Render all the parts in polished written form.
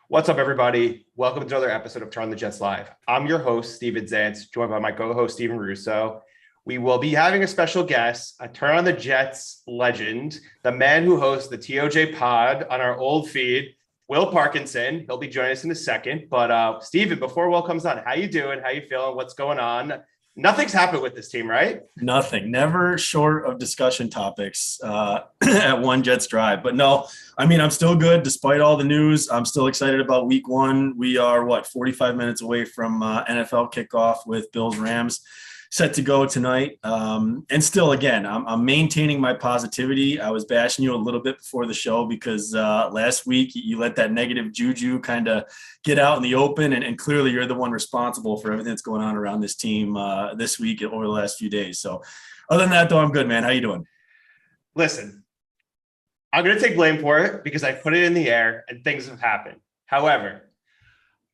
What's up, everybody? Welcome to another episode of Turn the Jets Live. I'm your host, Steven Zantz, joined by my co-host, Steven Russo. We will be having a special guest, a Turn on the Jets legend, the man who hosts the TOJ pod on our old feed, Will Parkinson. He'll be joining us in a second. But Steven, before Will comes on, how you doing? How you feeling? What's going on? Nothing's happened with this team, right? Nothing. Never short of discussion topics at One Jets Drive. But no, I mean, I'm still good despite all the news. I'm still excited about week one. We are, 45 minutes away from NFL kickoff with Bills-Rams set to go tonight. And still, again, I'm maintaining my positivity. I was bashing you a little bit before the show because last week you let that negative juju kind of get out in the open, and clearly you're the one responsible for everything that's going on around this team this week and over the last few days. So other than that, though, I'm good, man. How you doing? Listen, I'm going to take blame for it because I put it in the air and things have happened. However,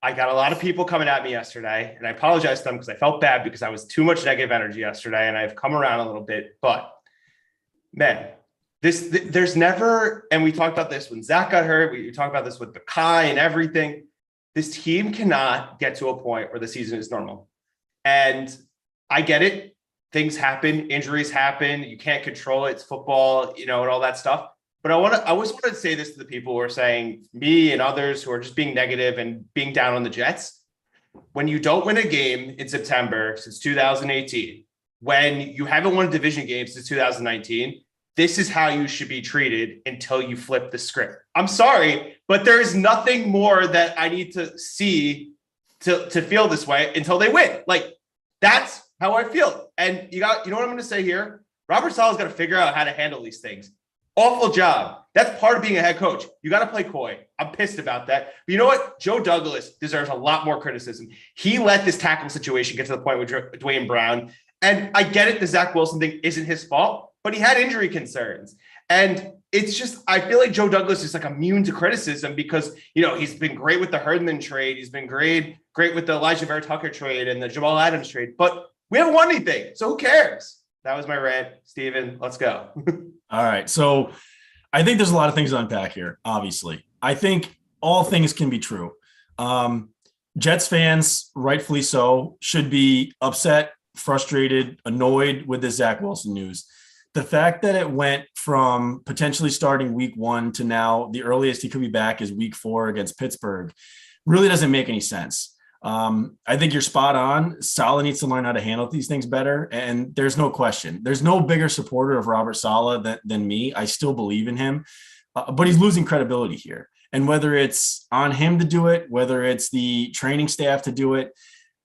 I got a lot of people coming at me yesterday, and I apologize to them because I felt bad because I was too much negative energy yesterday, and I've come around a little bit. But, man, there's never – and we talked about this when Zach got hurt. We talked about this with Bakai and everything. This team cannot get to a point where the season is normal. And I get it. Things happen. Injuries happen. You can't control it. It's football, and all that stuff. But I always want to say this to the people who are saying, me and others who are just being negative and being down on the Jets. When you don't win a game in September since 2018, when you haven't won a division game since 2019, this is how you should be treated until you flip the script. I'm sorry, but there is nothing more that I need to see to feel this way until they win. Like, that's how I feel. And you know what I'm going to say here? Robert Saleh's got to figure out how to handle these things. Awful job. That's part of being a head coach. You got to play coy. I'm pissed about that. But you know what? Joe Douglas deserves a lot more criticism. He let this tackle situation get to the point with Duane Brown. And I get it. The Zach Wilson thing isn't his fault, but he had injury concerns. And it's just, I feel like Joe Douglas is like immune to criticism because, he's been great with the Herdman trade. He's been great with the Elijah Vera Tucker trade and the Jamal Adams trade, but we haven't won anything. So who cares? That was my rant. Steven, let's go. All right. So I think there's a lot of things to unpack here, obviously. I think all things can be true. Jets fans, rightfully so, should be upset, frustrated, annoyed with the Zach Wilson news. The fact that it went from potentially starting week one to now the earliest he could be back is week 4 against Pittsburgh really doesn't make any sense. I think you're spot on. Saleh needs to learn how to handle these things better. And there's no question. There's no bigger supporter of Robert Saleh than me. I still believe in him, but he's losing credibility here. And whether it's on him to do it, whether it's the training staff to do it,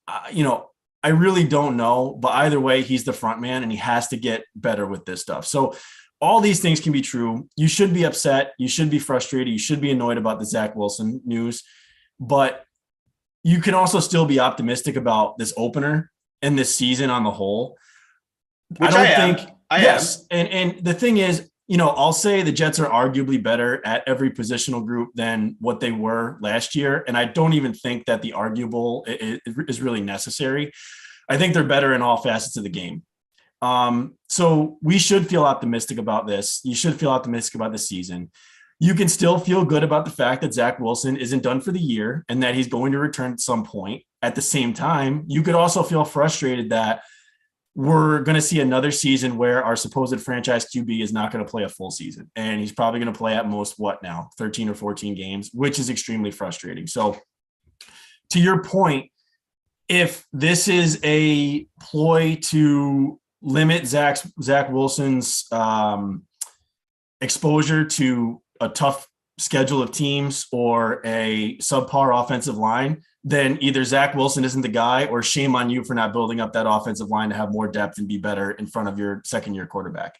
I really don't know. But either way, he's the front man and he has to get better with this stuff. So all these things can be true. You should be upset. You should be frustrated. You should be annoyed about the Zach Wilson news. But you can also still be optimistic about this opener and this season on the whole. Which I am. And the thing is, I'll say the Jets are arguably better at every positional group than what they were last year. And I don't even think that the arguable is really necessary. I think they're better in all facets of the game. So we should feel optimistic about this. You should feel optimistic about the season. You can still feel good about the fact that Zach Wilson isn't done for the year and that he's going to return at some point. At the same time, you could also feel frustrated that we're going to see another season where our supposed franchise QB is not going to play a full season. And he's probably going to play at most 13 or 14 games, which is extremely frustrating. So to your point, if this is a ploy to limit Zach Wilson's exposure to a tough schedule of teams or a subpar offensive line, then either Zach Wilson isn't the guy or shame on you for not building up that offensive line to have more depth and be better in front of your second-year quarterback.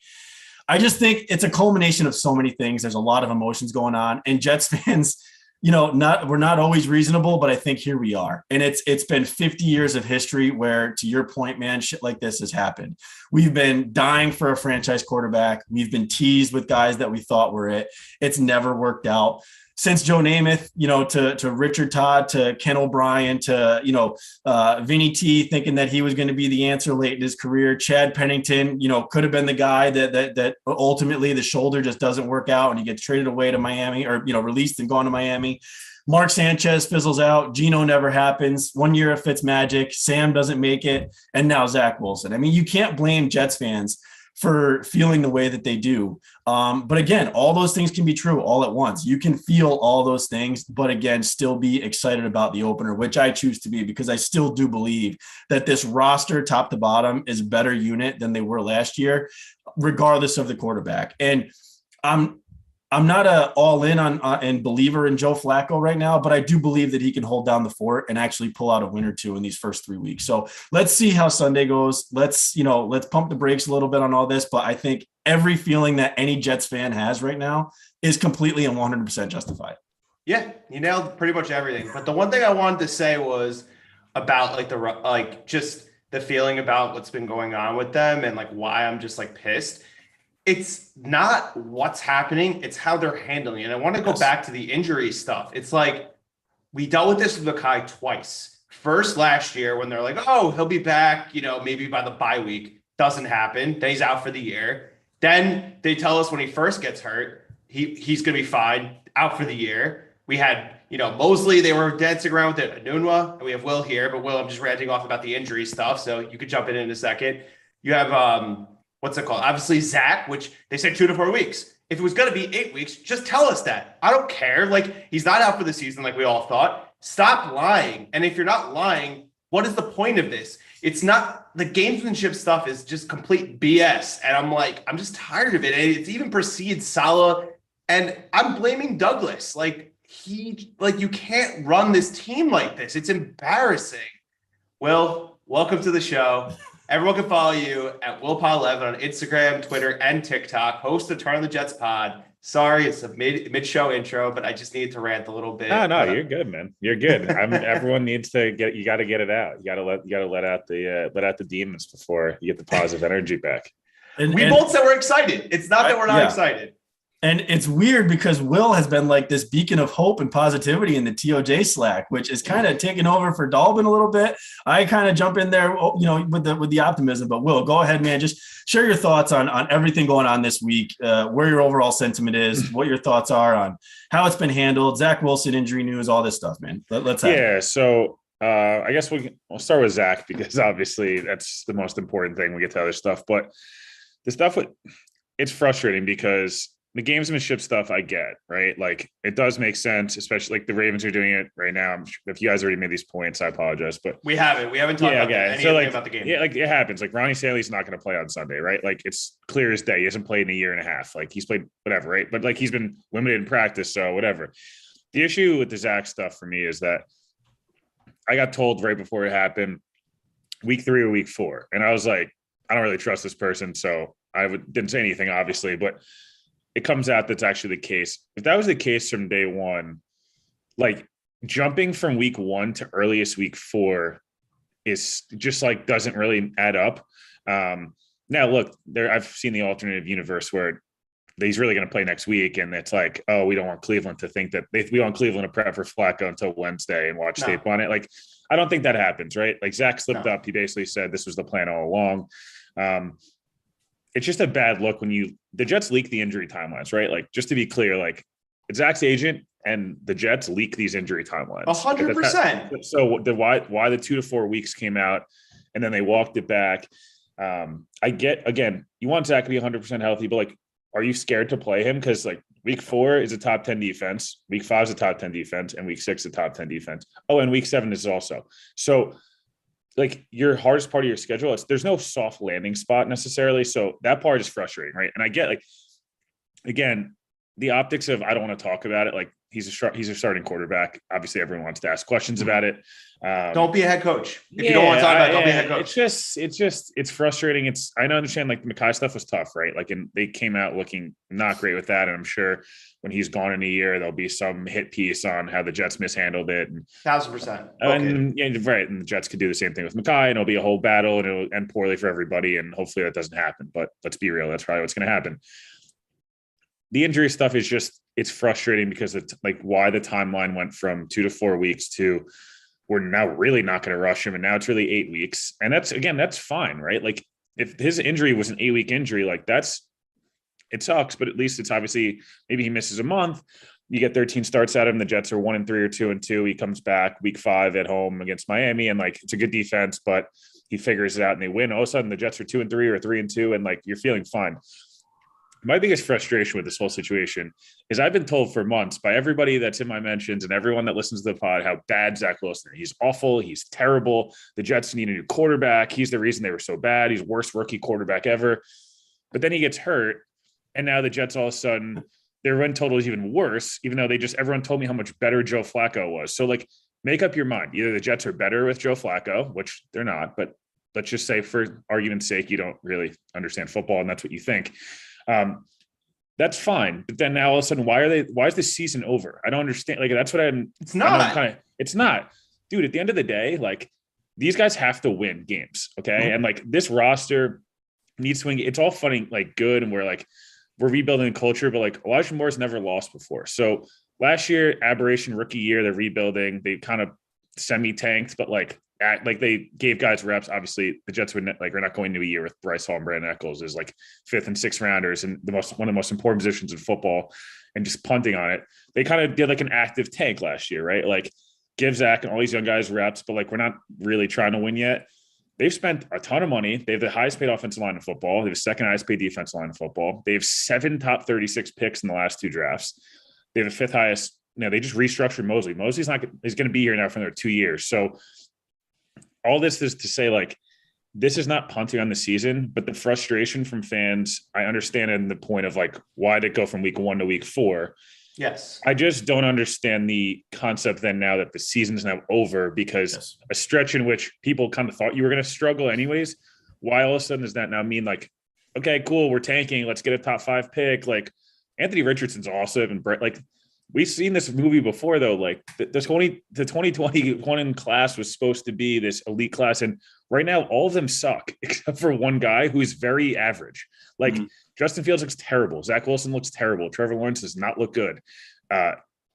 I just think it's a culmination of so many things. There's a lot of emotions going on, and Jets fans, we're not always reasonable, but I think here we are. And it's been 50 years of history where, to your point, man, shit like this has happened. We've been dying for a franchise quarterback. We've been teased with guys that we thought were it. It's never worked out. Since Joe Namath, to Richard Todd, to Ken O'Brien, to, Vinny T thinking that he was going to be the answer late in his career. Chad Pennington, could have been the guy that ultimately the shoulder just doesn't work out and he gets traded away to Miami or, released and gone to Miami. Mark Sanchez fizzles out. Geno never happens. 1 year of Fitzmagic. Sam doesn't make it. And now Zach Wilson. I mean, you can't blame Jets fans for feeling the way that they do. But again, all those things can be true all at once. You can feel all those things, but again, still be excited about the opener, which I choose to be, because I still do believe that this roster top to bottom is a better unit than they were last year, regardless of the quarterback. And I'm not a all in on and believer in Joe Flacco right now, but I do believe that he can hold down the fort and actually pull out a win or two in these first 3 weeks. So let's see how Sunday goes. Let's pump the brakes a little bit on all this. But I think every feeling that any Jets fan has right now is completely and 100% justified. Yeah, you nailed pretty much everything. But the one thing I wanted to say was about just the feeling about what's been going on with them and like why I'm just like pissed. It's not what's happening, it's how they're handling it. And I want to go back to the injury stuff. It's like we dealt with this with Mekhi twice. First last year when they're like, oh, he'll be back, maybe by the bye week. Doesn't happen. Then he's out for the year. Then they tell us when he first gets hurt, he's going to be fine, out for the year. We had, Mosley, they were dancing around with it. Anunwa, and we have Will here. But Will, I'm just ranting off about the injury stuff, so you could jump in a second. You have what's it called? Obviously, Zach, which they said 2 to 4 weeks. If it was going to be 8 weeks, just tell us that. I don't care. Like, he's not out for the season like we all thought. Stop lying. And if you're not lying, what is the point of this? It's not, the gamesmanship stuff is just complete BS. And I'm just tired of it. And it's even precedes Salah. And I'm blaming Douglas. You can't run this team like this. It's embarrassing. Will, welcome to the show. Everyone can follow you at WillPod11 on Instagram, Twitter, and TikTok. Host the Turn on the Jets pod. Sorry, it's a mid-show intro, but I just needed to rant a little bit. No, you're good, man. You're good. Everyone needs to you got to get it out. You got to let out the demons before you get the positive energy back. And both said we're excited. It's not that we're not excited. And it's weird because Will has been like this beacon of hope and positivity in the TOJ Slack, which is kind of taking over for Dalvin a little bit. I kind of jump in there, with the optimism. But Will, go ahead, man. Just share your thoughts on everything going on this week, where your overall sentiment is, what your thoughts are on how it's been handled, Zach Wilson injury news, all this stuff, man. Let's have it. So I guess we'll start with Zach because obviously that's the most important thing. We get to other stuff, but the stuff it's frustrating because the gamesmanship stuff I get, right? Like it does make sense, especially like the Ravens are doing it right now. If you guys already made these points, I apologize, but we haven't talked about anything about the game. Yeah, like it happens. Like Ronnie Stanley's not going to play on Sunday, right? Like it's clear as day. He hasn't played in a year and a half. Like he's played whatever, right? But like he's been limited in practice, so whatever. The issue with the Zach stuff for me is that I got told right before it happened, week 3 or week 4, and I was like, I don't really trust this person, so I didn't say anything, obviously, but it comes out that's actually the case. If that was the case from day one, like jumping from week 1 to earliest week 4 is just like doesn't really add up. Now look, I've seen the alternative universe where he's really going to play next week, and it's like, oh, we don't want Cleveland to think that we want Cleveland to prep for Flacco until Wednesday and watch tape on it. Like, I don't think that happens, right? Like Zach slipped up. He basically said this was the plan all along. It's just a bad look when the Jets leak the injury timelines, right? Like, just to be clear, like it's Zach's agent and the Jets leak these injury timelines. 100%. So why the 2 to 4 weeks came out and then they walked it back. I get, again, you want Zach to be 100% healthy, but like, are you scared to play him? Because like week 4 is a top 10 defense. Week 5 is a top 10 defense and week 6 is a top 10 defense. Oh, and week 7 is also. So like your hardest part of your schedule, there's no soft landing spot necessarily. So that part is frustrating, right? And I get like, again, the optics of I don't want to talk about it. Like he's a starting quarterback. Obviously, everyone wants to ask questions about it. Don't be a head coach. If you don't want to talk about it, don't be a head coach. It's frustrating. I understand like the Mekhi stuff was tough, right? Like, and they came out looking not great with that. And I'm sure when he's gone in a year, there'll be some hit piece on how the Jets mishandled it. And 1,000%. And right. And the Jets could do the same thing with Mekhi, and it'll be a whole battle and it'll end poorly for everybody. And hopefully that doesn't happen. But let's be real. That's probably what's going to happen. The injury stuff is it's frustrating because it's like why the timeline went from 2 to 4 weeks to we're now really not going to rush him. And now it's really 8 weeks. And that's fine, right? Like if his injury was an 8-week injury, like it sucks, but at least it's obviously maybe he misses a month, You get 13 starts at him. The Jets are 1-3 or 2-2. He comes back week 5 at home against Miami, and like it's a good defense, but he figures it out and they win. All of a sudden, the Jets are 2-3 or 3-2, and like you're feeling fine. My biggest frustration with this whole situation is I've been told for months by everybody that's in my mentions and everyone that listens to the pod how bad Zach Wilson is. He's awful. He's terrible. The Jets need a new quarterback. He's the reason they were so bad. He's worst rookie quarterback ever. But then he gets hurt, and now the Jets all of a sudden their win total is even worse, even though everyone told me how much better Joe Flacco was. So like, make up your mind. Either the Jets are better with Joe Flacco, which they're not, but let's just say for argument's sake, you don't really understand football and that's what you think. That's fine. But then now all of a sudden, why is this season over? I don't understand. Like, that's what it's not. It's not. Dude, at the end of the day, like, these guys have to win games. Okay. Mm-hmm. And like this roster needs to win. It's all funny, like good. And we're rebuilding the culture, but like Elijah Moore's never lost before. So last year, aberration rookie year, they're rebuilding. They kind of semi-tanked, but like they gave guys reps. Obviously, the Jets are not going into a year with Bryce Hall and Brandon Eccles as like 5th and 6th rounders and one of the most important positions in football, and just punting on it. They kind of did like an active tank last year, right? Like give Zach and all these young guys reps, but like we're not really trying to win yet. They've spent a ton of money. They have the highest paid offensive line in football. They have the second highest paid defensive line in football. They have 7 top 36 picks in the last 2 drafts. They have the 5th highest. They just restructured Mosley. Mosley's going to be here now for another 2 years. So all this is to say, like, this is not punting on the season, but the frustration from fans, I understand in the point of like, why did it go from week 1 to week 4? Yes. I just don't understand the concept then now that the season's now over, because a stretch in which people kind of thought you were going to struggle anyways, why all of a sudden does that now mean like, okay, cool, we're tanking, let's get a top 5 pick. Like Anthony Richardson's awesome. And Brett, like we've seen this movie before though, like the 2021 class was supposed to be this elite class. And right now all of them suck except for one guy who is very average. Like Justin Fields looks terrible. Zach Wilson looks terrible. Trevor Lawrence does not look good.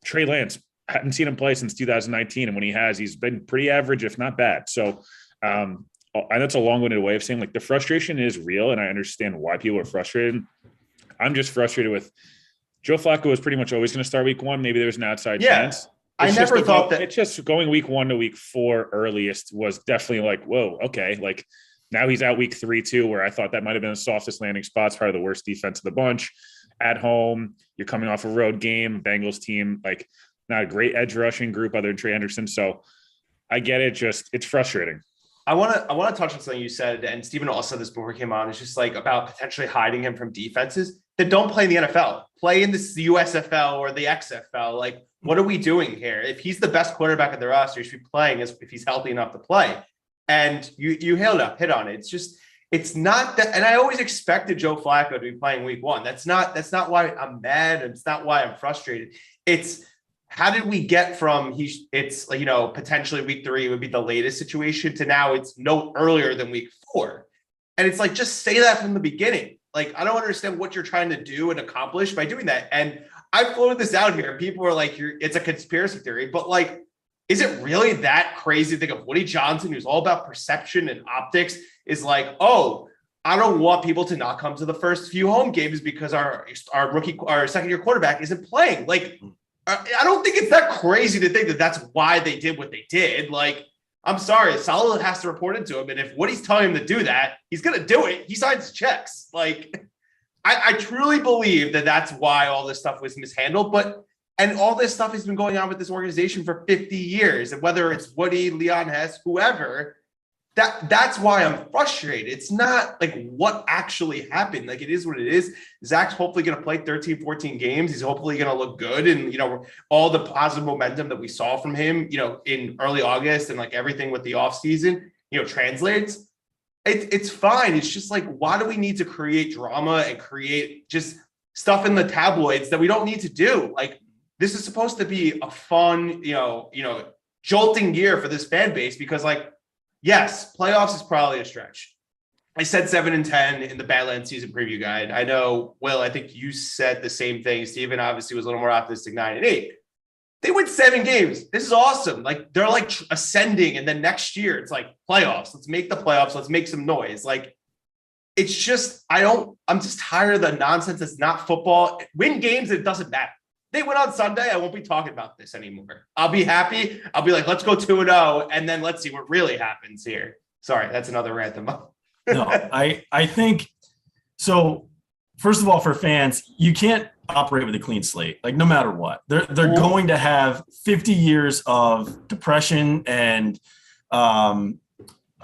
Trey Lance, hadn't seen him play since 2019. And when he has, he's been pretty average, if not bad. So and that's a long-winded way of saying like the frustration is real. And I understand why people are frustrated. I'm just frustrated with Joe Flacco was pretty much always going to start week 1. Maybe there was an outside chance. I never thought that. It's just going week 1 to week 4 earliest was definitely like, whoa, okay. Like now he's out week 3 too, where I thought that might've been the softest landing spot. It's probably the worst defense of the bunch. At home, you're coming off a road game, Bengals team, like not a great edge rushing group other than Trey Anderson. So I get it. Just, it's frustrating. I want to touch on something you said, and Stephen also said this before he came on. It's just like about potentially hiding him from defenses that don't play in the NFL, play in the USFL or the XFL. Like, what are we doing here? If he's the best quarterback in the roster, he should be playing if he's healthy enough to play. And you hit on it. It's just, it's not that. And I always expected Joe Flacco to be playing week 1. That's not why I'm mad. And it's not why I'm frustrated. It's, how did we get from it's like, potentially week 3 would be the latest situation to now it's no earlier than week 4. And it's like, just say that from the beginning. Like, I don't understand what you're trying to do and accomplish by doing that. And I floated this out here. People are like, it's a conspiracy theory, but like, is it really that crazy to think of Woody Johnson, who's all about perception and optics, is like, oh, I don't want people to not come to the first few home games because our second-year quarterback isn't playing. Like, I don't think it's that crazy to think that that's why they did what they did. Like, I'm sorry, Saleh has to report it to him. And if Woody's telling him to do that, he's going to do it. He signs checks. Like, I truly believe that that's why all this stuff was mishandled. And all this stuff has been going on with this organization for 50 years. And whether it's Woody, Leon Hess, whoever, that's why I'm frustrated. It's not like what actually happened. Like, it is what it is. Zach's hopefully going to play 13, 14 games. He's hopefully going to look good. And, all the positive momentum that we saw from him, in early August and like everything with the offseason, translates. It's fine. It's just like, why do we need to create drama and create just stuff in the tabloids that we don't need to do? Like, this is supposed to be a fun, jolting year for this fan base because, like, yes, playoffs is probably a stretch. I said 7-10 in the Badlands season preview guide. I know, Will, I think you said the same thing. Steven obviously was a little more optimistic, 9-8. They win 7 games. This is awesome. Like, they're like ascending. And then next year it's like playoffs. Let's make the playoffs. Let's make some noise. Like, it's just, I'm just tired of the nonsense. It's not football. Win games. It doesn't matter. they win on Sunday, I won't be talking about this anymore. I'll be happy. I'll be like, let's go 2-0, and then let's see what really happens here. Sorry, that's another rant. No, I think so. First of all, for fans, you can't operate with a clean slate. Like no matter what, they're going to have 50 years of depression and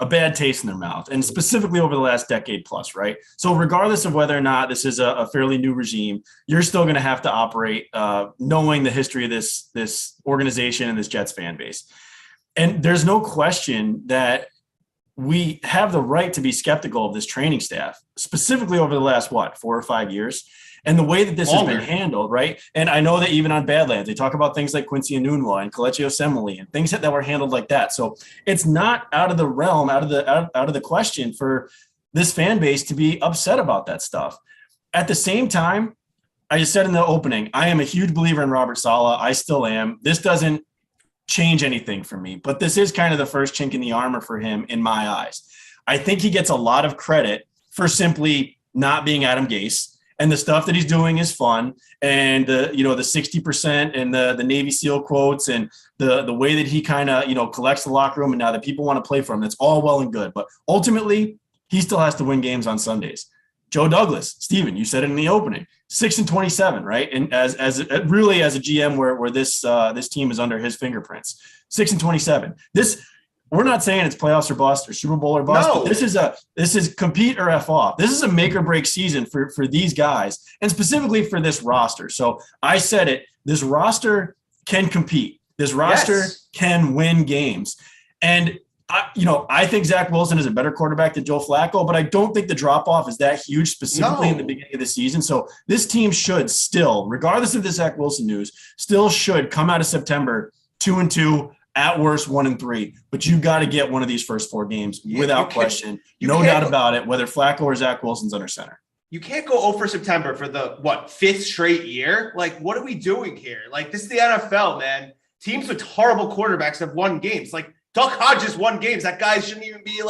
a bad taste in their mouth, and specifically over the last decade plus, right? So regardless of whether or not this is a fairly new regime, you're still going to have to operate knowing the history of this organization and this Jets fan base. And there's no question that we have the right to be skeptical of this training staff, specifically over the last, 4 or 5 years, and the way that this has been handled, right? And I know that even on Badlands, they talk about things like Quincy Enunwa and Kelechi Osemele and things that were handled like that. So it's not out of the realm, out of the question for this fan base to be upset about that stuff. At the same time, I just said in the opening, I am a huge believer in Robert Saleh. I still am. This doesn't change anything for me, but this is kind of the first chink in the armor for him in my eyes. I think he gets a lot of credit for simply not being Adam Gase, and the stuff that he's doing is fun. And the 60% and the Navy SEAL quotes and the way that he kind of, collects the locker room and now that people want to play for him, that's all well and good. But ultimately he still has to win games on Sundays. Joe Douglas, Steven, you said it in the opening, 6-27, right? And as a GM where this team is under his fingerprints, 6-27. We're not saying it's playoffs or bust or Super Bowl or bust. No. But this is compete or F off. This is a make or break season for these guys, and specifically for this roster. So I said it, this roster can compete. This roster can win games. And I think Zach Wilson is a better quarterback than Joe Flacco, but I don't think the drop-off is that huge, specifically in the beginning of the season. So this team should still, regardless of the Zach Wilson news, still should come out of September 2-2, at worst 1-3. But you got to get one of these first 4 games without question. No doubt about it, whether Flacco or Zach Wilson's under center. You can't go 0 for September for the 5th straight year. Like, what are we doing here? Like, this is the NFL, man. Teams with horrible quarterbacks have won games. Like, Duck Hodges won games. That guy shouldn't even be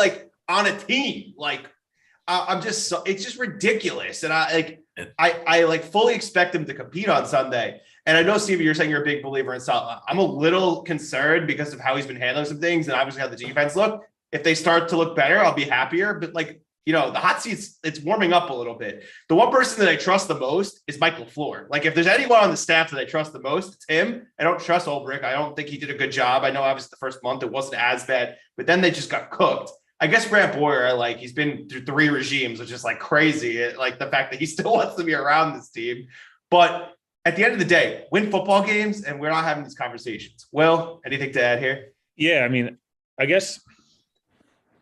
on a team. It's just ridiculous. And I fully expect him to compete on Sunday. And I know, Steve, you're saying you're a big believer in Saleh. I'm a little concerned because of how he's been handling some things and obviously how the defense look. If they start to look better, I'll be happier. But the hot seats, it's warming up a little bit. The one person that I trust the most is Michael LaFleur. If there's anyone on the staff that I trust the most, it's him. I don't trust Ulbrich. I don't think he did a good job. I know obviously the first month it wasn't as bad, but then they just got cooked. I guess Grant Boyer, he's been through 3 regimes, which is crazy. The fact that he still wants to be around this team. But at the end of the day, win football games, and we're not having these conversations. Will, anything to add here? Yeah, I mean, I guess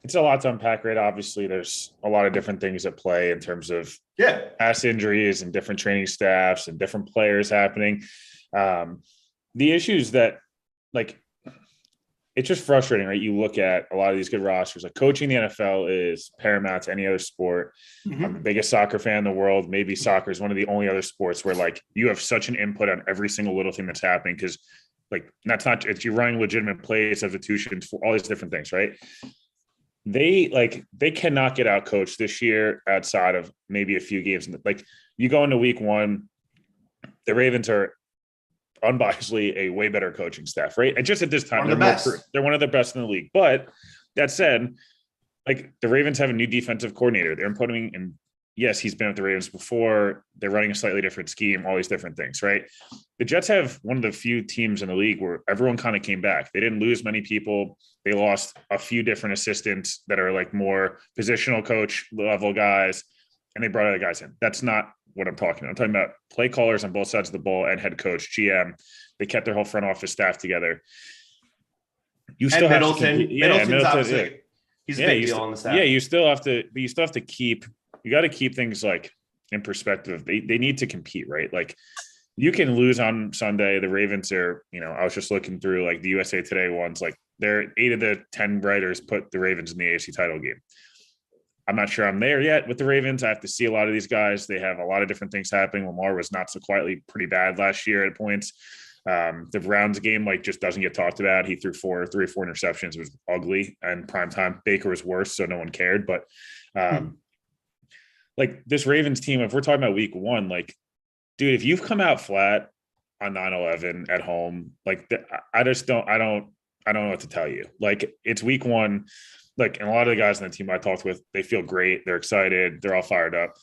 it's a lot to unpack, right? Obviously, there's a lot of different things at play in terms of past injuries and different training staffs and different players happening. The issues that, it's just frustrating, right? You look at a lot of these good rosters. Coaching the NFL is paramount to any other sport. Mm-hmm. I'm the biggest soccer fan in the world. Maybe soccer is one of the only other sports where you have such an input on every single little thing that's happening because that's not if you're running legitimate plays, substitutions, for all these different things, right? They cannot get out coached this year outside of maybe a few games. You go into week 1, the Ravens are unbiasedly a way better coaching staff, right? And just at this time, they're one of the best in the league. But that said, the Ravens have a new defensive coordinator. They're putting in, yes, he's been with the Ravens before. They're running a slightly different scheme, all these different things, right? The Jets have one of the few teams in the league where everyone kind of came back. They didn't lose many people. They lost a few different assistants that are more positional coach level guys, and they brought other guys in. That's not what I'm talking about. I'm talking about play callers on both sides of the ball and head coach, GM. They kept their whole front office staff together. You still have Middleton's obviously he's a big deal on the staff. Yeah, you still have to keep things in perspective. They need to compete, right? You can lose on Sunday. The Ravens are, I was just looking through the USA Today ones, they're 8 of the 10 writers put the Ravens in the AFC title game. I'm not sure I'm there yet with the Ravens. I have to see a lot of these guys. They have a lot of different things happening. Lamar was not so quietly pretty bad last year at points. The Browns game just doesn't get talked about. He threw 3 or 4 interceptions. It was ugly and prime time. Baker was worse, so no one cared. But this Ravens team, if we're talking about week 1, dude, if you've come out flat on 9/11 at home. Like I just don't. I don't know what to tell you. Like it's week one. Like, and a lot of the guys on the team I talked with, they feel great. They're excited. They're all fired up.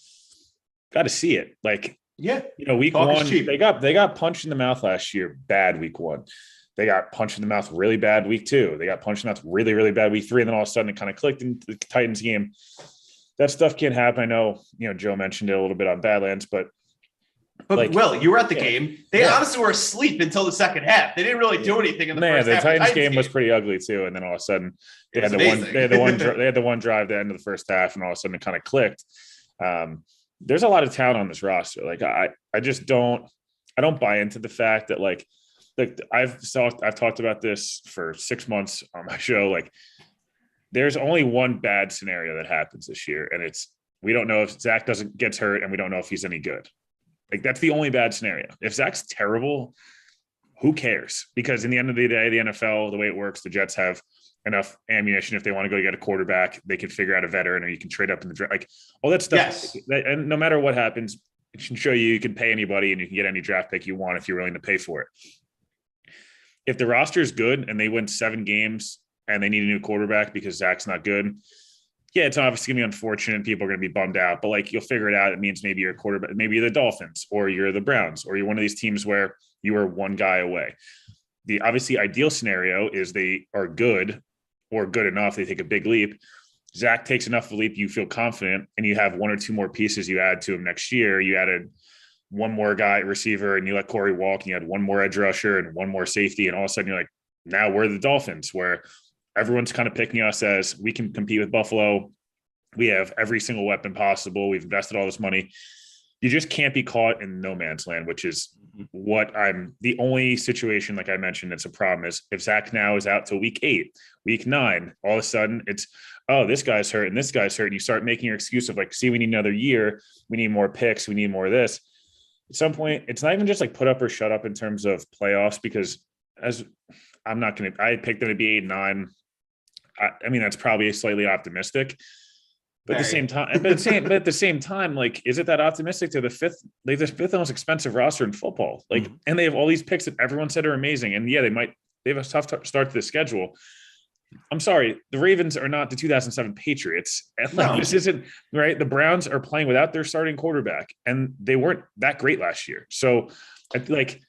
Got to see it. Like, Yeah. Week Talk is one, cheap. they got punched in the mouth last year. Bad week one. They got punched in the mouth really bad week two. They got punched in the mouth really, really bad week three. And then all of a sudden it kind of clicked in the Titans game. That stuff can't happen. I know, Joe mentioned it a little bit on Badlands, but like, Will, you were at the game. They Yeah. honestly were asleep until the second half. They didn't really do anything in the first the half. Titans game was pretty ugly too. And then all of a sudden they It had was the amazing. they had the one drive at the end of the first half, and all of a sudden it kind of clicked. There's a lot of talent on this roster. Like I just don't buy into the fact that like I've talked about this for 6 months on my show. Like there's only one bad scenario that happens this year, and it's we don't know if Zach gets hurt, and we don't know if he's any good. Like that's the only bad scenario. If Zach's terrible, who cares? Because in the end of the day, the NFL, the way it works, the Jets have enough ammunition. If they want to go get a quarterback, they can figure out a veteran, or you can trade up in the draft. Like all that stuff. Yes. And no matter what happens, it can show you can pay anybody, and you can get any draft pick you want if you're willing to pay for it. If the roster is good and they win 7 games and they need a new quarterback because Zach's not good, yeah, it's obviously going to be unfortunate. People are going to be bummed out, but like you'll figure it out. It means maybe you're a quarterback, maybe you're the Dolphins, or you're the Browns, or you're one of these teams where you are one guy away. The obviously ideal scenario is they are good or good enough. They take a big leap. Zach takes enough of a leap, you feel confident, and you have 1 or 2 more pieces you add to him next year. You added 1 more guy receiver, and you let Corey walk, and you had 1 more edge rusher and 1 more safety. And all of a sudden you're like, now we're the Dolphins, where everyone's kind of picking us as we can compete with Buffalo. We have every single weapon possible. We've invested all this money. You just can't be caught in no man's land, which is what the only situation, like I mentioned, that's a problem is if Zach now is out till week 8, week 9, all of a sudden it's, oh, this guy's hurt and this guy's hurt. And you start making your excuse of like, see, we need another year. We need more picks. We need more of this. At some point, it's not even just like put up or shut up in terms of playoffs, because I picked them to be 8-9. I mean, that's probably slightly optimistic, but at the same time, like, is it that optimistic to the fifth most expensive roster in football? Like, and they have all these picks that everyone said are amazing. And yeah, they have a tough start to the schedule. I'm sorry, the Ravens are not the 2007 Patriots. Like, this isn't right. The Browns are playing without their starting quarterback, and they weren't that great last year. So, like,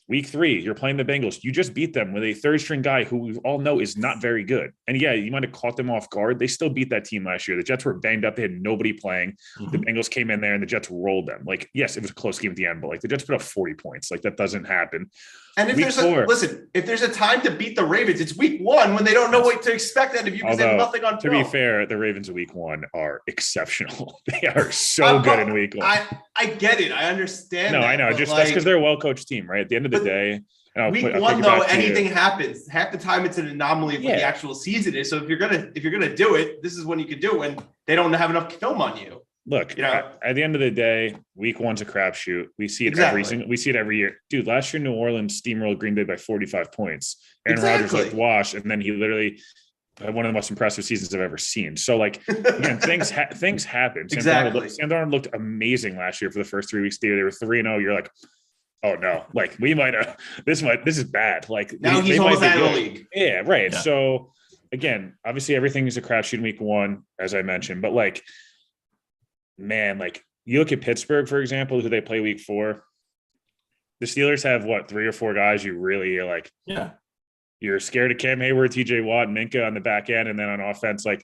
week 3, you're playing the Bengals. You just beat them with a third-string guy who we all know is not very good. And yeah, you might have caught them off guard. They still beat that team last year. The Jets were banged up. They had nobody playing. The Bengals came in there and the Jets rolled them. Like, yes, it was a close game at the end, but like the Jets put up 40 points. Like, that doesn't happen. And if there's a time to beat the Ravens, it's week 1 when they don't know what to expect out of you because they have nothing on film. To be fair, the Ravens in week 1 are exceptional. They are so good in week 1. I get it. I understand. No, I know. Just that's because they're a well-coached team, right? At the end of the day, week 1 though, anything happens. Half the time, it's an anomaly of what the actual season is. So if you're gonna do it, this is when you can do it when they don't have enough film on you. Look, at the end of the day, week 1's a crapshoot. We see it every year. Dude, last year New Orleans steamrolled Green Bay by 45 points. Aaron Rodgers looked washed, and then he literally had one of the most impressive seasons I've ever seen. So, like, again, things happen. Sam Darnold looked amazing last year for the first 3 weeks. They were 3-0. You're like, oh no, like we might have this is bad. Like now he's almost out of the league. Yeah, right. Yeah. So again, obviously everything is a crapshoot in week 1, as I mentioned, but like, man, like you look at Pittsburgh, for example, who they play week 4. The Steelers have 3 or 4 guys you really are like, you're scared of Cam Hayward, TJ Watt, and Minka on the back end, and then on offense, like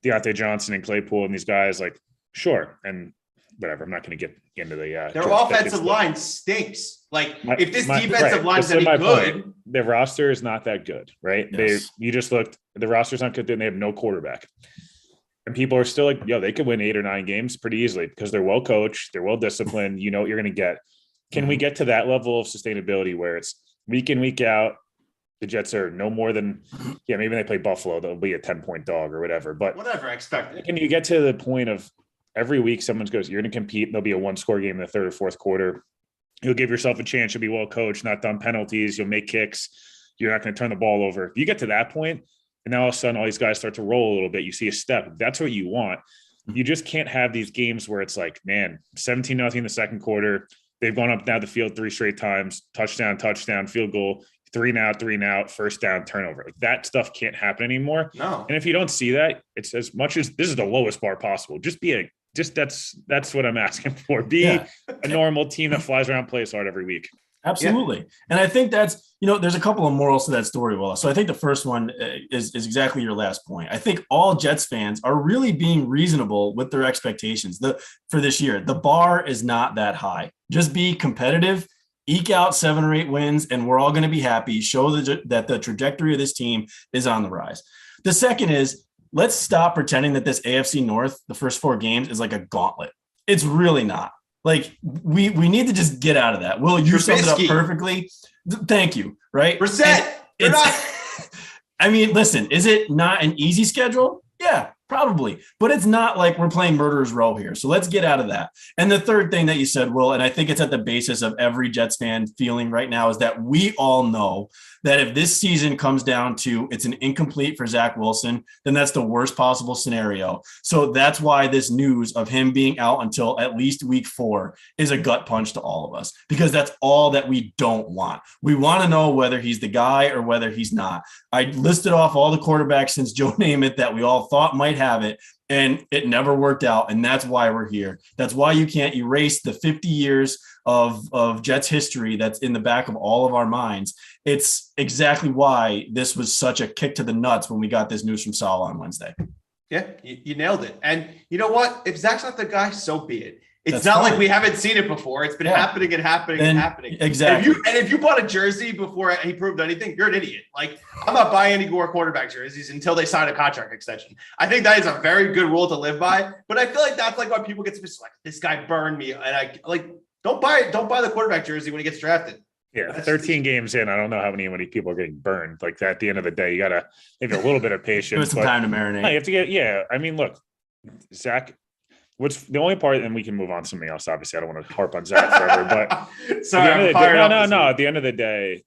Deontay Johnson and Claypool and these guys, like, sure. And whatever, I'm not going to get into the their offensive line stinks. Like, if this defensive line is any good, their roster is not that good, right? Yes. You just looked, the roster's not good, and they have no quarterback. And people are still like, yo, they could win 8 or 9 games pretty easily because they're well coached, they're well disciplined. You know what you're going to get. Can we get to that level of sustainability where it's week in, week out? The Jets are no more than, maybe they play Buffalo, they'll be a 10-point dog or whatever. But whatever, I expect it. Can you get to the point of every week someone goes, you're going to compete, there'll be a 1-score game in the 3rd or 4th quarter. You'll give yourself a chance. You'll be well coached, not done penalties. You'll make kicks. You're not going to turn the ball over. If you get to that point, and now all of a sudden all these guys start to roll a little bit, you see a step. That's what you want. You just can't have these games where it's like, man, 17-0 in the second quarter. They've gone up down the field 3 straight times, touchdown, field goal, 3 and out, first down, turnover. Like that stuff can't happen anymore. No. And if you don't see that, it's as much as this is the lowest bar possible. That's what I'm asking for. Be a normal team that flies around, plays hard every week. Absolutely. Yeah. And I think that's, there's a couple of morals to that story, Will. So I think the first one is exactly your last point. I think all Jets fans are really being reasonable with their expectations for this year. The bar is not that high. Just be competitive, eke out 7 or 8 wins, and we're all going to be happy. Show that the trajectory of this team is on the rise. The second is, let's stop pretending that this AFC North, the first 4 games, is like a gauntlet. It's really not. Like we need to just get out of that. Will, you summed it up perfectly. Thank you. Right. I mean, listen, is it not an easy schedule? Yeah, probably. But it's not like we're playing murderer's row here. So let's get out of that. And the third thing that you said, Will, and I think it's at the basis of every Jets fan feeling right now, is that we all know that if this season comes down to it's an incomplete for Zach Wilson, then that's the worst possible scenario. So that's why this news of him being out until at least week 4 is a gut punch to all of us, because that's all that we don't want. We want to know whether he's the guy or whether he's not. I listed off all the quarterbacks since Joe Namath that we all thought might have it, and it never worked out. And that's why we're here. That's why you can't erase the 50 years of Jets history that's in the back of all of our minds. It's exactly why this was such a kick to the nuts when we got this news from Saul on Wednesday. Yeah, you nailed it. And you know what? If Zach's not the guy, so be it. It's not like we haven't seen it before. It's been happening and happening. Exactly. And if you bought a jersey before he proved anything, you're an idiot. Like, I'm not buying any more quarterback jerseys until they sign a contract extension. I think that is a very good rule to live by. But I feel like that's like why people get like, this guy burned me. And I like, don't buy the quarterback jersey when he gets drafted. Yeah, 13 games in, I don't know how many people are getting burned. Like that, at the end of the day, you got to maybe a little bit of patience. Some time to marinate. No, you have to get, I mean, look, Zach, what's the only part, and we can move on to something else. Obviously, I don't want to harp on Zach forever, but sorry, at the end of the day,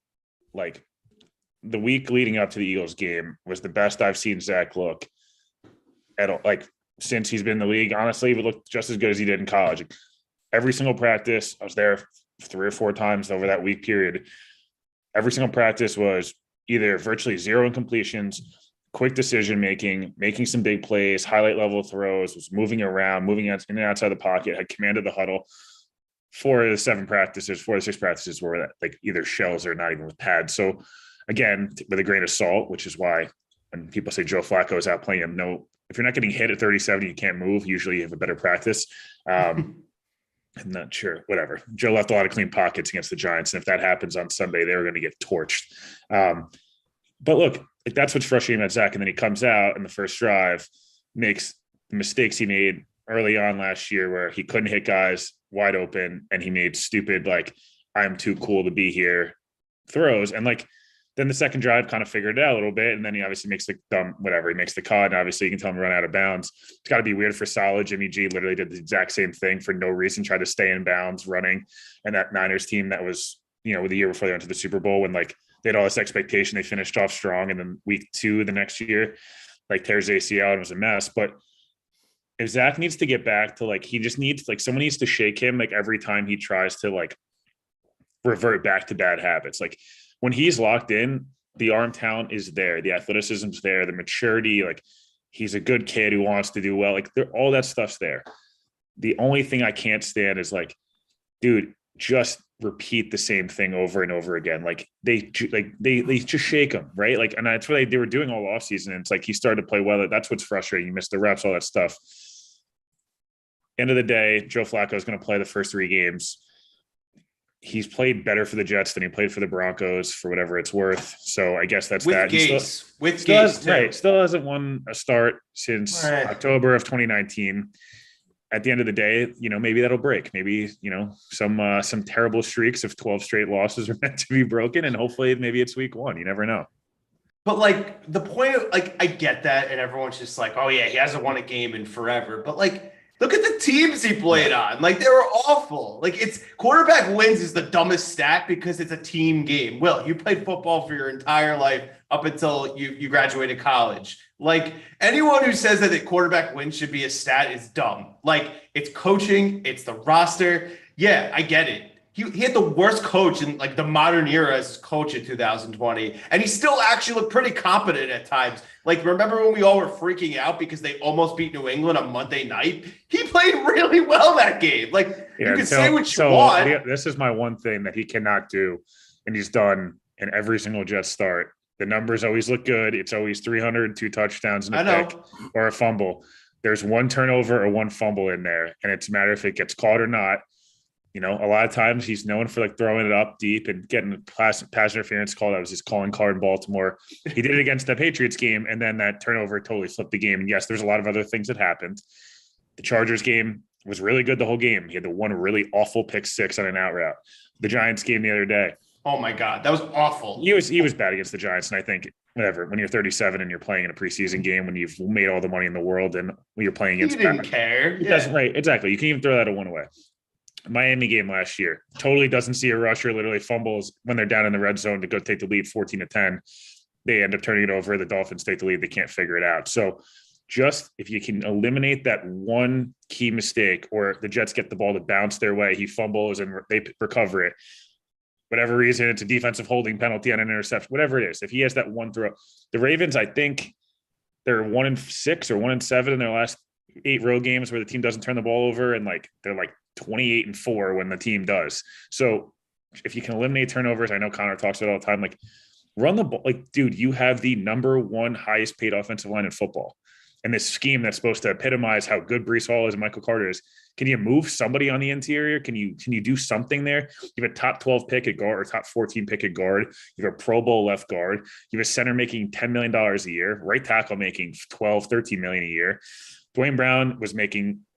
like the week leading up to the Eagles game was the best I've seen Zach look at all, like since he's been in the league. Honestly, he looked just as good as he did in college. Every single practice, I was there 3 or 4 times over that week period. Every single practice was either virtually 0 incompletions, quick decision making, making some big plays, highlight level throws, was moving around, moving in and outside the pocket, had commanded the huddle. 4 of the 6 practices were like either shells or not even with pads. So again, with a grain of salt, which is why when people say Joe Flacco is out playing him, no, if you're not getting hit at 37, you can't move. Usually you have a better practice. I'm not sure, whatever. Joe left a lot of clean pockets against the Giants. And if that happens on Sunday, they're going to get torched. But look, like that's what's frustrating about Zach. And then he comes out in the first drive, makes the mistakes he made early on last year where he couldn't hit guys wide open and he made stupid, like, I'm too cool to be here throws. And like, then the second drive kind of figured it out a little bit. And then he obviously makes he makes the cut. And obviously you can tell him run out of bounds. It's got to be weird for solid. Jimmy G literally did the exact same thing for no reason, tried to stay in bounds running. And that Niners team that was, the year before they went to the Super Bowl when like they had all this expectation, they finished off strong. And then week 2, the next year, like tears ACL and it was a mess. But if Zach needs to get back to like, he just needs, like someone needs to shake him like every time he tries to like revert back to bad habits. Like, when he's locked in, the arm talent is there, the athleticism's there, the maturity, like he's a good kid who wants to do well. Like all that stuff's there. The only thing I can't stand is like, dude, just repeat the same thing over and over again. Like they just shake him, right? Like, and that's what they were doing all off season. And it's like he started to play well. That's what's frustrating. You missed the reps, all that stuff. End of the day, Joe Flacco is going to play the first 3 games. He's played better for the Jets than he played for the Broncos, for whatever it's worth. So I guess that's that. Still hasn't won a start since October of 2019. At the end of the day, maybe that'll break. Maybe, some terrible streaks of 12 straight losses are meant to be broken. And hopefully maybe it's week 1. You never know. But like the point of like, I get that. And everyone's just like, oh yeah, he hasn't won a game in forever. But like, look at the teams he played on. Like, they were awful. Like, it's quarterback wins is the dumbest stat because it's a team game. Will, you played football for your entire life up until you graduated college. Like, anyone who says that the quarterback wins should be a stat is dumb. Like, it's coaching. It's the roster. Yeah, I get it. he had the worst coach in like the modern era as his coach in 2020, and he still actually looked pretty competent at times. Like, remember when we all were freaking out because they almost beat New England on Monday night? He played really well that game. Like, you can say what you want. This is my one thing that he cannot do, and he's done in every single Jets start. The numbers always look good. It's always 300, 2 touchdowns and a pick or a fumble. There's one turnover or one fumble in there, and it's a matter if it gets caught or not. You know, a lot of times he's known for like throwing it up deep and getting pass interference called. That was his calling card in Baltimore. He did it against the Patriots game, and then that turnover totally flipped the game. And yes, there's a lot of other things that happened. The Chargers game was really good the whole game. He had the one really awful pick 6 on an out route. The Giants game the other day. Oh my God, that was awful. He was bad against the Giants, and I think whatever. When you're 37 and you're playing in a preseason game, when you've made all the money in the world, and when you're playing against, he didn't care. That's right, exactly. You can even throw that one away. Miami game last year totally doesn't see a rusher, literally fumbles when they're down in the red zone to go take the lead 14-10. They end up turning it over. The Dolphins take the lead. They can't figure it out. So just if you can eliminate that one key mistake, or the Jets get the ball to bounce their way, he fumbles and they recover it. Whatever reason, it's a defensive holding penalty on an interception, whatever it is. If he has that one throw, the Ravens, I think they're 1-6 or 1-7 in their last 8 road games where the team doesn't turn the ball over, and like they're like 28-4 when the team does. So if you can eliminate turnovers, I know Connor talks about it all the time, like run the ball. Like, dude, you have the number 1 highest paid offensive line in football. And this scheme that's supposed to epitomize how good Breece Hall is and Michael Carter is. Can you move somebody on the interior? Can you do something there? You have a top 12 pick at guard or top 14 pick at guard. You have a Pro Bowl left guard. You have a center making $10 million a year, right tackle making 12, 13 million a year. Duane Brown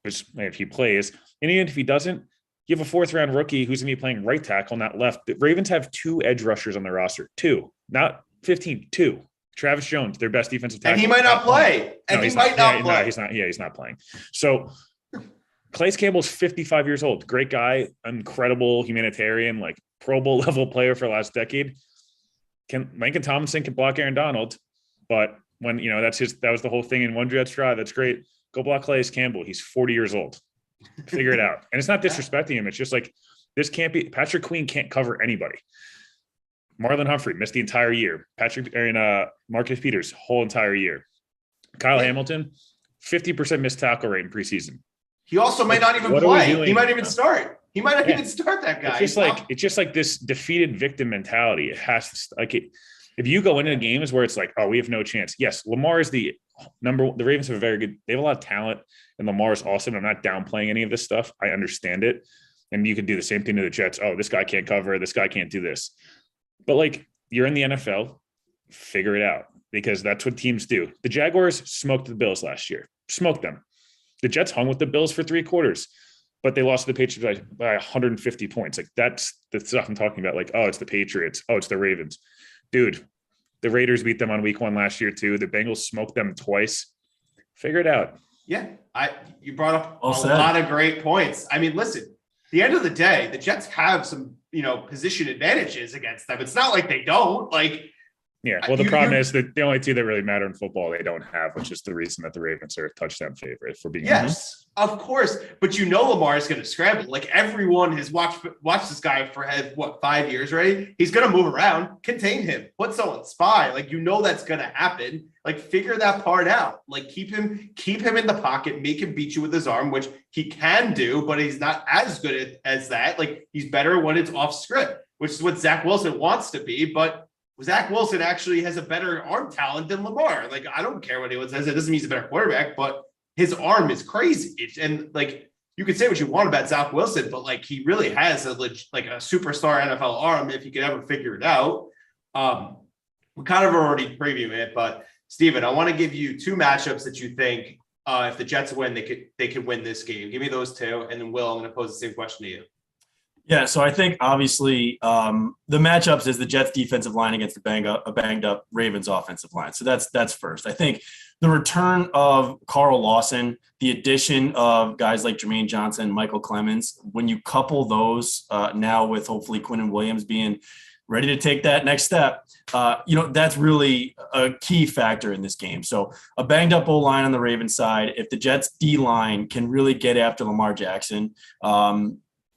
if he plays, and even if he doesn't, you have a 4th round rookie who's going to be playing right tackle, not left. The Ravens have 2 edge rushers on their roster, 2, not 15, 2. Travis Jones, their best defensive tackle. And he might not play. He's not playing. So Calais Campbell's 55 years old. Great guy, incredible humanitarian, like Pro Bowl level player for the last decade. Lincoln Tomlinson can block Aaron Donald, but when that was the whole thing in one Jets drive. That's great. Go block Calais Campbell. He's 40 years old. Figure it out. And it's not disrespecting him. It's just like, this can't be. Patrick Queen can't cover anybody. Marlon Humphrey missed the entire year. Marcus Peters, whole entire year. Kyle Hamilton, 50% missed tackle rate in preseason. He also might not even play. He might even start. He might not even start that guy. It's just like this defeated victim mentality. It has to, like, if you go into games where it's like, oh, we have no chance. Yes, Lamar is the number one. The Ravens have they have a lot of talent, and Lamar is awesome. I'm not downplaying any of this stuff. I understand it. And you can do the same thing to the Jets. Oh, this guy can't cover. This guy can't do this. But like, you're in the NFL, figure it out, because that's what teams do. The Jaguars smoked the Bills last year, smoked them. The Jets hung with the Bills for 3 quarters, but they lost to the Patriots by 150 points. Like, that's the stuff I'm talking about. Like, oh, it's the Patriots. Oh, it's the Ravens. Dude, the Raiders beat them on week 1 last year too. The Bengals smoked them twice. Figure it out. Yeah, you brought up a lot of great points. I mean, listen, at the end of the day, the Jets have some, position advantages against them. It's not like they don't. Like, yeah. Well, the problem is that the only 2 that really matter in football they don't have, which is the reason that the Ravens are a touchdown favorite, for being honest. Of course. But Lamar is going to scramble. Like, everyone has watched this guy for 5 years, right? He's going to move around, contain him, put someone spy. Like, that's going to happen. Like, figure that part out. Like, keep him in the pocket, make him beat you with his arm, which he can do, but he's not as good as that. Like, he's better when it's off script, which is what Zach Wilson wants to be. But Zach Wilson actually has a better arm talent than Lamar. Like, I don't care what anyone says. It doesn't mean he's a better quarterback, but his arm is crazy. And like, you can say what you want about Zach Wilson, but like, he really has a superstar NFL arm if you could ever figure it out. We kind of already previewed it, but Steven, I want to give you 2 matchups that you think if the Jets win, they could win this game. Give me those 2, and then Will, I'm going to pose the same question to you. Yeah, so I think obviously the matchups is the Jets defensive line against a banged up Ravens offensive line. So that's first. I think the return of Carl Lawson, the addition of guys like Jermaine Johnson, Michael Clemens, when you couple those now with hopefully Quinnen Williams being ready to take that next step, that's really a key factor in this game. So a banged up O-line on the Ravens side, if the Jets D-line can really get after Lamar Jackson,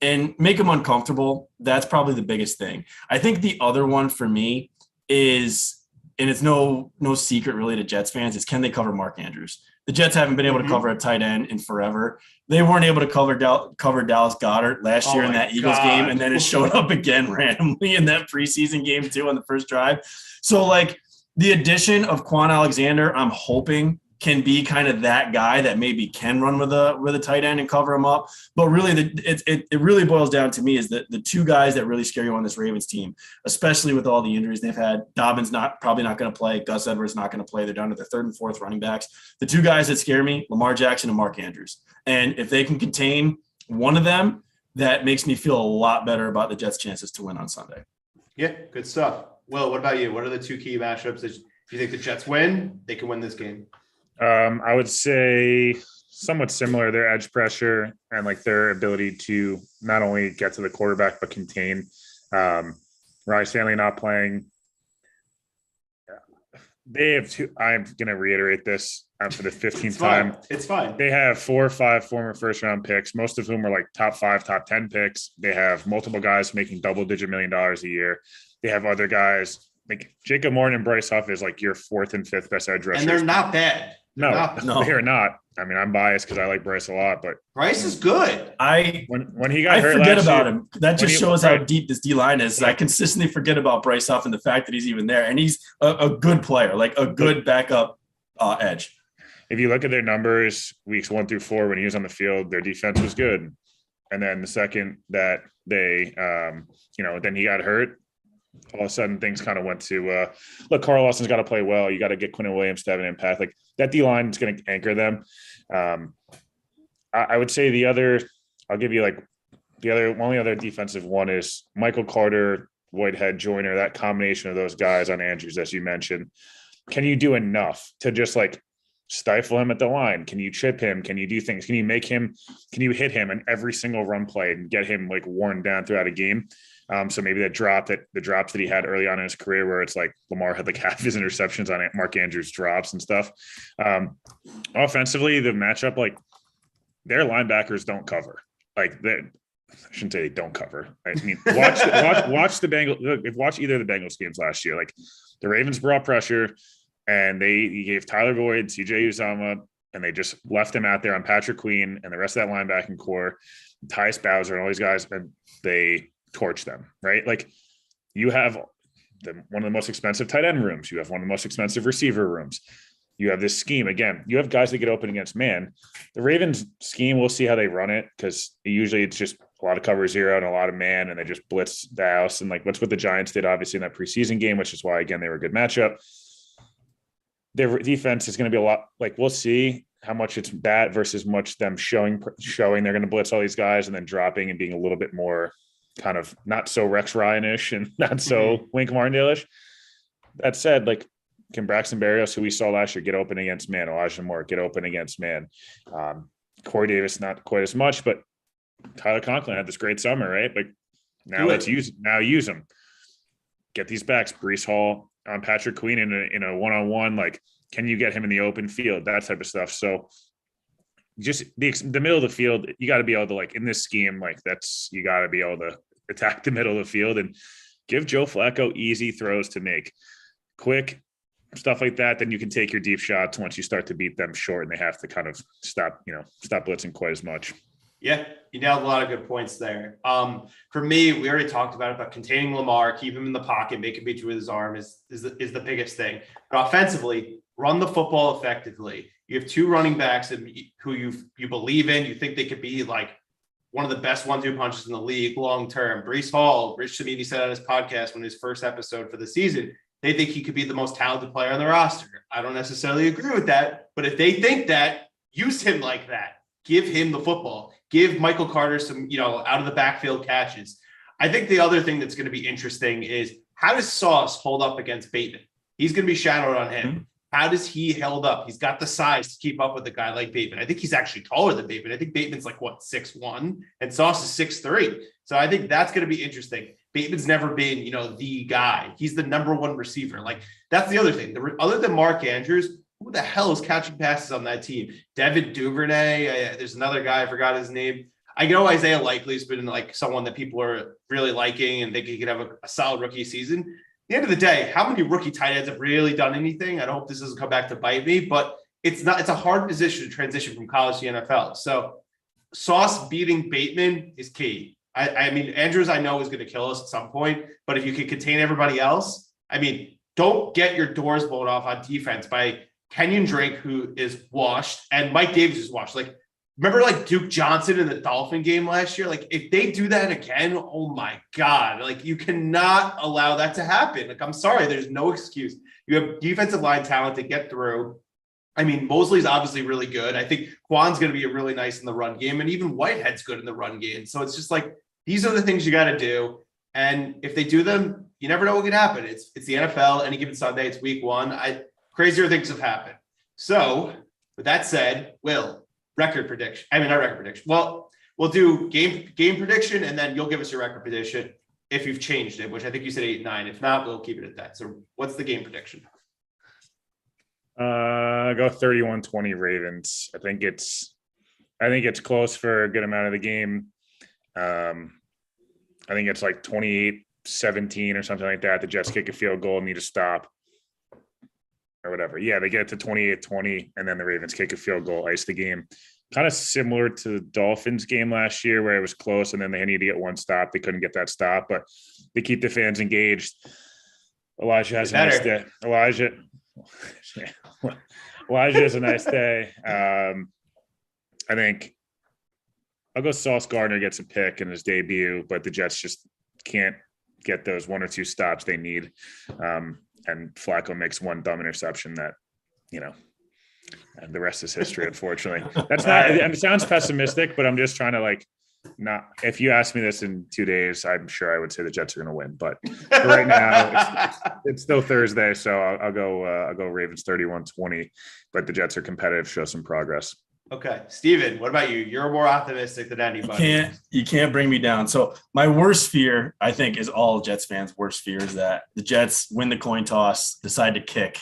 and make them uncomfortable. That's probably the biggest thing. I think the other one for me is, and it's no secret really to Jets fans, is can they cover Mark Andrews? The Jets haven't been able to cover a tight end in forever. They weren't able to cover Dallas Goedert last year in that Eagles game, and then it showed up again randomly in that preseason game too on the first drive. So like the addition of Quan Alexander, I'm hoping can be kind of that guy that maybe can run with a tight end and cover him up. But really, it really boils down to me is that the two guys that really scare you on this Ravens team, especially with all the injuries they've had. Dobbins probably not going to play. Gus Edwards not going to play. They're down to their third and fourth running backs. The two guys that scare me, Lamar Jackson and Mark Andrews. And if they can contain one of them, that makes me feel a lot better about the Jets' chances to win on Sunday. Yeah, good stuff. Will, what about you? What are the two key matchups that if you think the Jets win, they can win this game? I would say somewhat similar. Their edge pressure and like their ability to not only get to the quarterback but contain. Riley Stanley not playing. They have two. I'm going to reiterate this for the 15th time. It's fine. They have 4 or 5 former first-round picks, most of whom are like top 5, top 10 picks. They have multiple guys making double-digit $1 million a year. They have other guys like Jacob Morton and Bryce Huff is like your 4th and 5th best edge rushers. And they're not bad. No, they are not. I mean, I'm biased because I like Bryce a lot, but Bryce is good. When he got hurt, I forget last about year, him. That just shows how deep this D line is. I consistently forget about Bryce Huff and the fact that he's even there, and he's a good player, like a good backup edge. If you look at their numbers, weeks 1 through 4, when he was on the field, their defense was good, and then the second that they, then he got hurt. All of a sudden, things kind of went to look. Carl Lawson's got to play well. You got to get Quinnen Williams to have an impact. Like that D line is going to anchor them. I would say the other. I'll give you like the only other defensive one is Michael Carter, Whitehead, Joyner. That combination of those guys on Andrews, as you mentioned. Can you do enough to just like stifle him at the line? Can you chip him? Can you do things? Can you make him? Can you hit him in every single run play and get him like worn down throughout a game? So maybe the drops that he had early on in his career, where it's like Lamar had like half his interceptions on Mark Andrews drops and stuff. Offensively, the matchup, like their linebackers don't cover. Like I shouldn't say they don't cover. I mean, watch the Bengals. Watch either of the Bengals games last year. Like the Ravens brought pressure, and he gave Tyler Boyd, CJ Uzomah, and they just left him out there on Patrick Queen and the rest of that linebacking core, Tyus Bowser and all these guys, and they torch them, right? Like you have one of the most expensive tight end rooms. You have one of the most expensive receiver rooms. You have this scheme. Again, you have guys that get open against man. The Ravens scheme, we'll see how they run it because usually it's just a lot of cover zero and a lot of man, and they just blitz the house. And like that's what the Giants did, obviously, in that preseason game, which is why, again, they were a good matchup. Their defense is going to be a lot like we'll see how much it's that versus much them showing they're going to blitz all these guys and then dropping and being a little bit more kind of not so Rex Ryan-ish and not so Wink Martindale-ish. That said, like, can Braxton Berrios, who we saw last year, get open against man? Elijah Moore get open against man? Corey Davis, not quite as much, but Tyler Conklin had this great summer, right? Like now use them. Get these backs. Breece Hall on Patrick Queen in a one-on-one. Like, can you get him in the open field? That type of stuff. So just the middle of the field, you got to be able to, like, in this scheme, like you got to be able to attack the middle of the field and give Joe Flacco easy throws to make, quick stuff like that. Then you can take your deep shots once you start to beat them short and they have to kind of stop blitzing quite as much. Yeah, you nailed a lot of good points there. For me, we already talked about containing Lamar, keep him in the pocket, make him beat you with his arm is the biggest thing. But offensively, run the football effectively. You have two running backs who you believe in. You think they could be like one of the best 1-2 punches in the league long term. Breece Hall, Rich Cimini said on his podcast when his first episode for the season, they think he could be the most talented player on the roster. I don't necessarily agree with that, but if they think that, use him like that. Give him the football. Give Michael Carter some, out of the backfield catches. I think the other thing that's going to be interesting is how does Sauce hold up against Bateman? He's going to be shadowed on him. Mm-hmm. How does he held up? He's got the size to keep up with a guy like Bateman. I think he's actually taller than Bateman. I think Bateman's like 6'1", and Sauce is 6'3". So I think that's going to be interesting. Bateman's never been, the guy. He's the number one receiver. Like, that's the other thing. Other than Mark Andrews, who the hell is catching passes on that team? Devin Duvernay. There's another guy. I forgot his name. I know Isaiah Likely's been like someone that people are really liking and think he could have a solid rookie season. At the end of the day, how many rookie tight ends have really done anything? I hope this doesn't come back to bite me, but it's a hard position to transition from college to the NFL. So Sauce beating Bateman is key. I mean, Andrews, I know is going to kill us at some point, but if you can contain everybody else, I mean, don't get your doors blown off on defense by Kenyon Drake, who is washed, and Mike Davis is washed. Like, remember like Duke Johnson in the Dolphin game last year? Like, if they do that again, oh my God, like you cannot allow that to happen. Like, I'm sorry, there's no excuse. You have defensive line talent to get through. I mean, Mosley's obviously really good. I think Quan's going to be really nice in the run game, and even Whitehead's good in the run game. So it's just like, these are the things you got to do. And if they do them, you never know what could happen. It's the NFL. Any given Sunday, it's week 1. Crazier things have happened. So with that said, Will, record prediction. I mean, not record prediction. Well, we'll do game prediction, and then you'll give us your record prediction if you've changed it, which I think you said 8-9. If not, we'll keep it at that. So what's the game prediction? Go 31-20 Ravens. I think it's close for a good amount of the game. I think it's like 28-17 or something like that. The Jets kick a field goal and need to stop or whatever. Yeah, they get it to 28-20, and then the Ravens kick a field goal, ice the game. Kind of similar to the Dolphins game last year where it was close and then they needed to get one stop. They couldn't get that stop, but they keep the fans engaged. Elijah has a nice day. Elijah has a nice day. I think I'll go Sauce Gardner gets a pick in his debut, but the Jets just can't get those 1 or 2 stops they need. And Flacco makes one dumb interception that, and the rest is history, unfortunately. That's not, it sounds pessimistic, but I'm just trying to not, if you ask me this in 2 days, I'm sure I would say the Jets are going to win, but for right now it's still Thursday. So I'll go Ravens 31-20, but the Jets are competitive, show some progress. Okay. Steven, what about you? You're more optimistic than anybody. You can't bring me down. So my worst fear, I think, is all Jets fans' worst fear is that the Jets win the coin toss, decide to kick,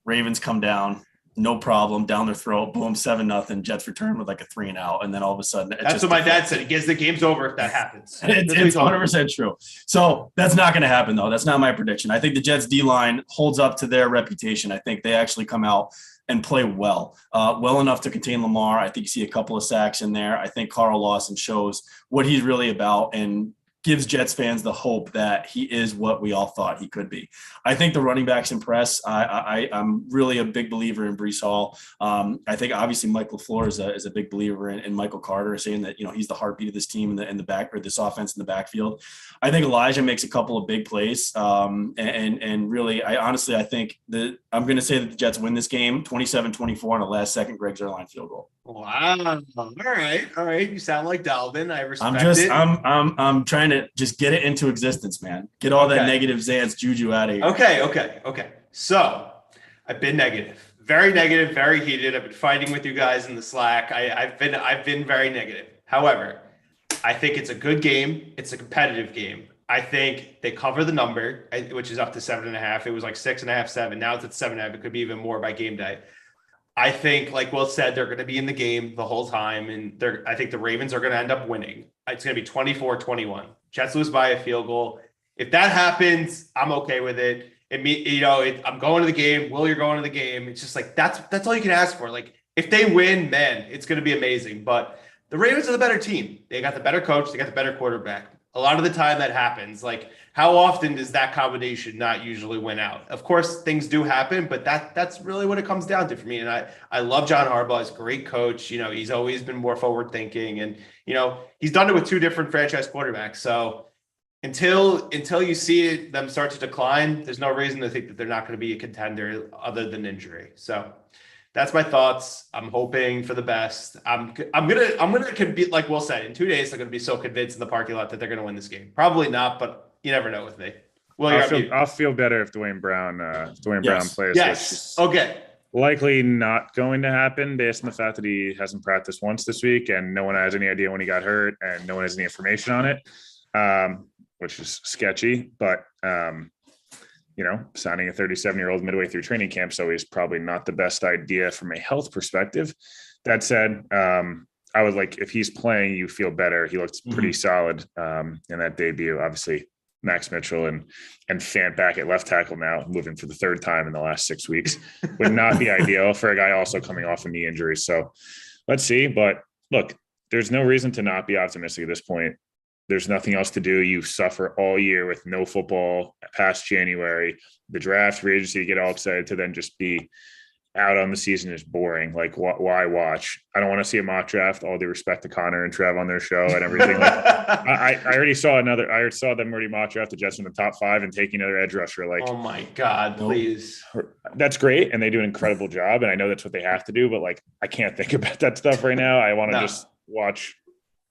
Ravens come down, no problem, down their throat, boom, 7-0, Jets return with like a 3-and-out, and then all of a sudden that's what my dad said. He gets the game's over if that happens. It's 100% true. So that's not going to happen, though. That's not my prediction. I think the Jets D-line holds up to their reputation. I think they actually come out and play well enough to contain Lamar. I think you see a couple of sacks in there. I think Carl Lawson shows what he's really about and gives Jets fans the hope that he is what we all thought he could be. I think the running backs impress. I'm really a big believer in Breece Hall. I think obviously Mike LaFleur is a big believer in Michael Carter, saying that, he's the heartbeat of this team in the back, or this offense in the backfield. I think Elijah makes a couple of big plays. And really, I think that I'm going to say that the Jets win this game 27-24 on a last second Greg Zuerlein field goal. Wow. All right. You sound like Dalvin. I respect it. I'm trying to just get it into existence, man. Get all that negative Zans juju out of here. Okay. So I've been negative, very heated. I've been fighting with you guys in the Slack. I've been very negative. However, I think it's a good game. It's a competitive game. I think they cover the number, which is up to 7.5. It was like 6.5, 7. Now it's at 7.5. It could be even more by game day. I think, like Will said, they're going to be in the game the whole time, and I think the Ravens are going to end up winning. It's going to be 24-21. Jets lose by a field goal. If that happens, I'm okay with it. I'm going to the game. Will, you're going to the game. It's just like that's all you can ask for. Like, if they win, man, it's going to be amazing. But the Ravens are the better team. They got the better coach. They got the better quarterback. A lot of the time that happens. Like, how often does that combination not usually win out? Of course, things do happen, but that's really what it comes down to for me. And I love John Harbaugh. He's a great coach. He's always been more forward thinking, and he's done it with 2 different franchise quarterbacks. So until you see them start to decline, there's no reason to think that they're not going to be a contender other than injury. So that's my thoughts. I'm hoping for the best. I'm gonna be, like Will said, in 2 days, they're gonna be so convinced in the parking lot that they're gonna win this game. Probably not, but you never know with me. Will, I'll feel better if Duane Brown plays. Yes. Okay. Likely not going to happen based on the fact that he hasn't practiced once this week, and no one has any idea when he got hurt, and no one has any information on it, which is sketchy. But signing a 37-year-old midway through training camp, so he's probably not the best idea from a health perspective. That said, I would like, if he's playing, you feel better. He looked pretty solid in that debut. Obviously, Max Mitchell and Fant back at left tackle now, moving for the third time in the last 6 weeks, would not be ideal for a guy also coming off a knee injury. So let's see. But look, there's no reason to not be optimistic at this point. There's nothing else to do. You suffer all year with no football past January. The draft, free agency, you get all excited to then just be out on the season is boring. Like, why watch? I don't want to see a mock draft. All due respect to Connor and Trev on their show and everything. Like, I already saw I saw them already mock draft the Jets in the top 5 and taking another edge rusher. Like, oh my God, please. That's great. And they do an incredible job. And I know that's what they have to do, but like, I can't think about that stuff right now. I want to just watch.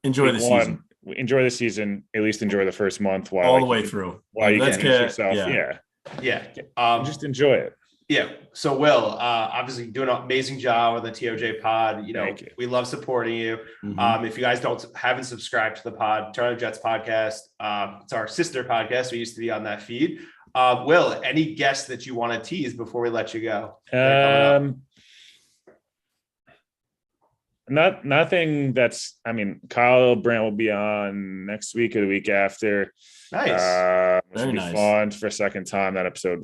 Enjoy the season. Enjoy the season. At least enjoy the first month while all the way through. While you get yourself. Yeah. Just enjoy it. Yeah. So Will, obviously doing an amazing job with the TOJ pod. You know, we love supporting you. If you guys haven't subscribed to the pod, Turn on the Jets podcast, it's our sister podcast. We used to be on that feed. Will, any guests that you want to tease before we let you go? Nothing that's, I mean, Kyle Brandt will be on next week or the week after. Nice. Very nice. Fun for a second time. That episode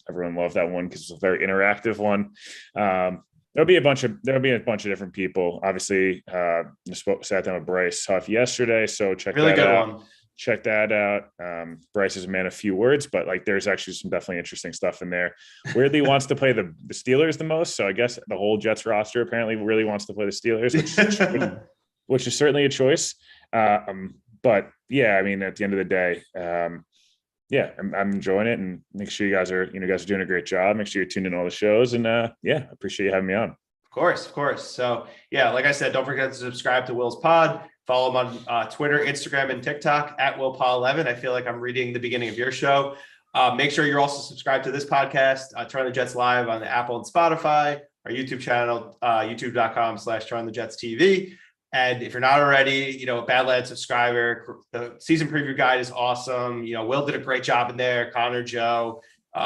everyone loved that one because it's a very interactive one. There'll be a bunch of different people. Obviously, sat down with Bryce Huff yesterday. So check that out. Check that out. Bryce is a man of few words, but like there's actually some definitely interesting stuff in there. Weirdly wants to play the Steelers the most. So I guess the whole Jets roster apparently really wants to play the Steelers, which is certainly a choice. But yeah, I mean, at the end of the day, I'm enjoying it, and make sure you guys are doing a great job. Make sure you're tuned in all the shows, and appreciate you having me on. Of course. So yeah, like I said, don't forget to subscribe to Will's pod. Follow him on Twitter, Instagram, and TikTok at WillPaul11. I feel like I'm reading the beginning of your show. Make sure you're also subscribed to this podcast, Turn the Jets Live on the Apple and Spotify, our YouTube channel, youtube.com/TurnTheJetsTV. And if you're not already, a Badlands subscriber, the season preview guide is awesome. Will did a great job in there. Connor, Joe,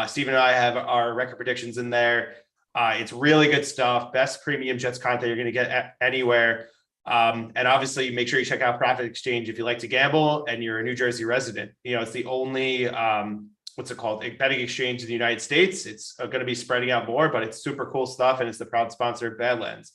Steven and I have our record predictions in there. It's really good stuff. Best premium Jets content you're going to get anywhere. And obviously make sure you check out Profit Exchange if you like to gamble and you're a New Jersey resident. It's the only, a betting exchange in the United States. It's going to be spreading out more, but it's super cool stuff. And it's the proud sponsor of Badlands.